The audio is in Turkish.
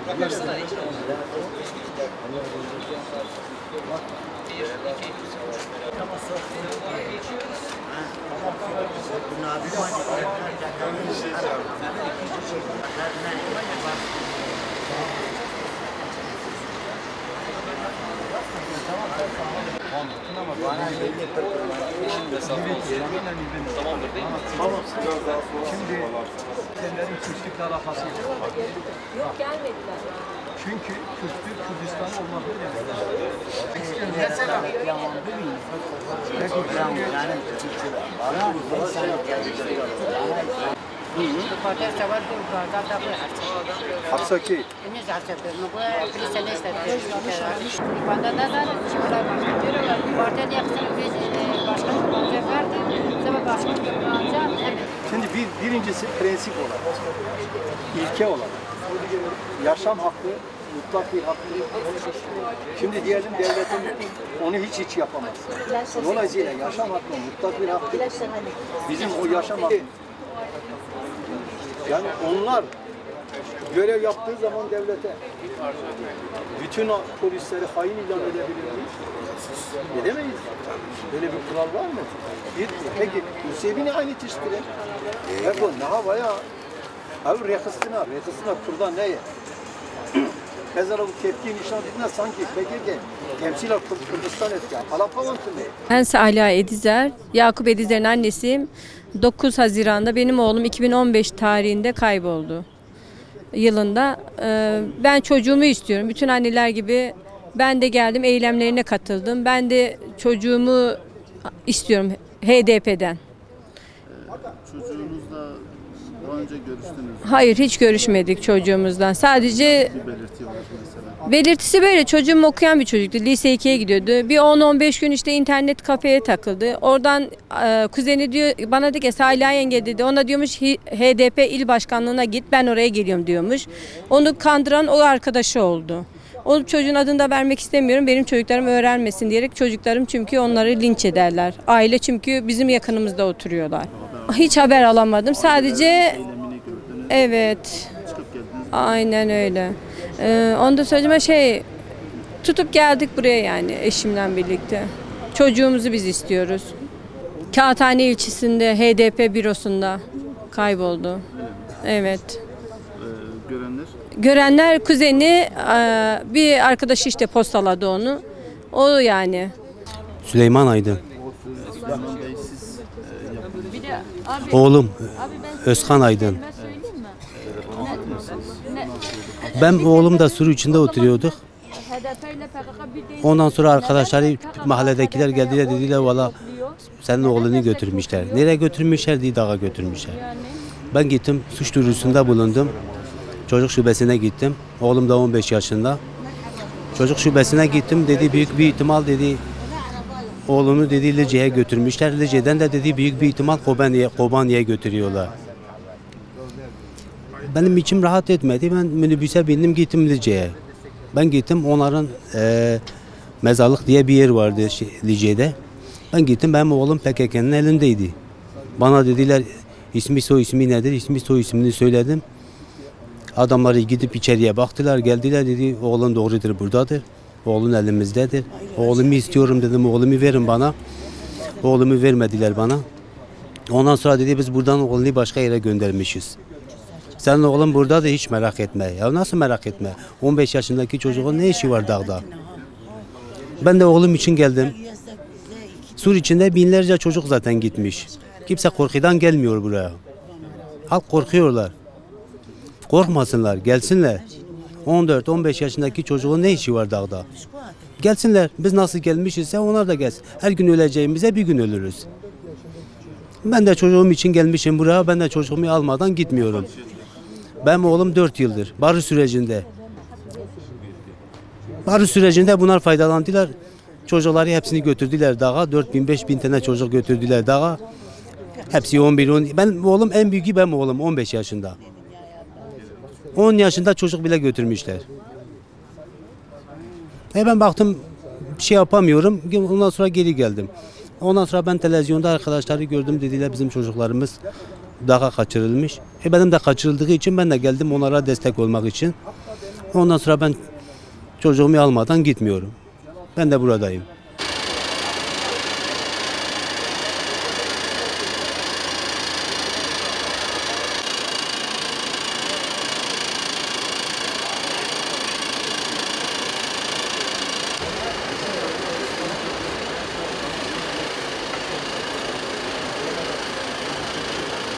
Baksana iki tane. Tamamdır değil mi? Tamam. Şimdi kendilerin Kürtlükle alakası yok. Yok gelmediler. Çünkü Kürtlük Kürdistan olmakla geldiler. Hapsaki. Şimdi birincisi prensip olarak, ilke olarak, yaşam hakkı, mutlak bir hakkı. Şimdi diyelim devletin onu hiç yapamaz. Dolayısıyla yaşam hakkı mutlak bir hakkı. Bizim o yaşam hakkı. Yani onlar görev yaptığı zaman devlete bütün polisleri hain ilan edebilir miyiz? Edemeyiz. Böyle bir kural var mı? Peki Hüseyin'i aynı tişkile. Eko ne havaya? Abi rekısına kurda neye? Mesela bu tepki nişan dediğinde sanki PKK temsilen Kürdistan etti. Alapavantı ne? Ben Salih Edizer, Yakup Edizer'in annesiyim. 9 Haziran'da benim oğlum 2015 tarihinde kayboldu. Yılında. Ben çocuğumu istiyorum. Bütün anneler gibi ben de geldim, eylemlerine katıldım. Ben de çocuğumu istiyorum HDP'den. Çocuğunuzla daha önce görüştünüz mü? Hayır, hiç görüşmedik çocuğumuzdan. Sadece Bir belirti var mesela. belirtisi böyle. Çocuğum okuyan bir çocuktu. Lise 2'ye gidiyordu. Bir 10-15 gün işte internet kafeye takıldı. Oradan kuzeni diyor, bana dedi ki Salih yenge dedi. Ona diyormuş HDP il başkanlığına git, ben oraya geliyorum diyormuş. Onu kandıran o arkadaşı oldu. O çocuğun adını da vermek istemiyorum. Benim çocuklarım öğrenmesin diyerek, çocuklarım çünkü onları linç ederler. Aile çünkü bizim yakınımızda oturuyorlar. Hiç haber alamadım. Sadece Eylemini gördünüz. evet. Çıkıp geldiniz. Aynen öyle. Ondan sonra tutup geldik buraya yani eşimle birlikte. Çocuğumuzu biz istiyoruz. Kağıthane ilçesinde HDP bürosunda kayboldu. Evet. Görenler Görenler kuzeni, bir arkadaşı işte postaladı onu. O yani. Süleyman Aydın. Süleyman Bey siz yaptınız. Oğlum Özkan Aydın. Ben oğlum da sürü içinde oturuyorduk. Ondan sonra arkadaşları mahalledekiler geldiler, dediler valla senin oğlunu götürmüşler. Nereye götürmüşler diye dağa götürmüşler. Ben gittim suç duyurusunda bulundum. Çocuk şubesine gittim. Oğlum da 15 yaşında. Çocuk şubesine gittim, dedi büyük bir ihtimal dedi oğlunu dedi Lice'ye götürmüşler. Lice'den de dedi büyük bir ihtimal Kobani'ye götürüyorlar. Benim içim rahat etmedi. Ben minibüse bindim, gittim Lice'ye. Ben gittim, onların mezarlık diye bir yer vardı Lice'de. Ben gittim, benim oğlum PKK'nın elindeydi. Bana dediler ismi soy ismi nedir? İsmi soy ismini söyledim. Adamları gidip içeriye baktılar, geldiler, dedi oğlun doğrudur, buradadır. Oğlun elimizdedir. Oğlumu istiyorum dedim, oğlumu verin bana. Oğlumu vermediler bana. Ondan sonra dedi biz buradan oğlunu başka yere göndermişiz. Senin oğlun burada da hiç merak etme. Ya nasıl merak etme? 15 yaşındaki çocuğun ne işi var dağda? Ben de oğlum için geldim. Sur içinde binlerce çocuk zaten gitmiş. Kimse korkudan gelmiyor buraya. Halk korkuyorlar. Korkmasınlar, gelsinler. 14-15 yaşındaki çocuğun ne işi var dağda? Gelsinler. Biz nasıl gelmişizse onlar da gelsin. Her gün öleceğimize bir gün ölürüz. Ben de çocuğum için gelmişim buraya. Ben de çocuğumu almadan gitmiyorum. Benim oğlum 4 yıldır barış sürecinde. Barış sürecinde bunlar faydalandılar. Çocukları hepsini götürdüler dağa. 4000-5000 tane çocuk götürdüler dağa. Hepsi 11-10. Ben oğlum en büyüğü benim oğlum 15 yaşında. 10 yaşında çocuk bile götürmüşler. Ben baktım bir şey yapamıyorum. Ondan sonra geri geldim. Ondan sonra ben televizyonda arkadaşları gördüm, dediler bizim çocuklarımız dağa kaçırılmış. Benim de kaçırıldığı için ben de geldim onlara destek olmak için. Ondan sonra ben çocuğumu almadan gitmiyorum. Ben de buradayım.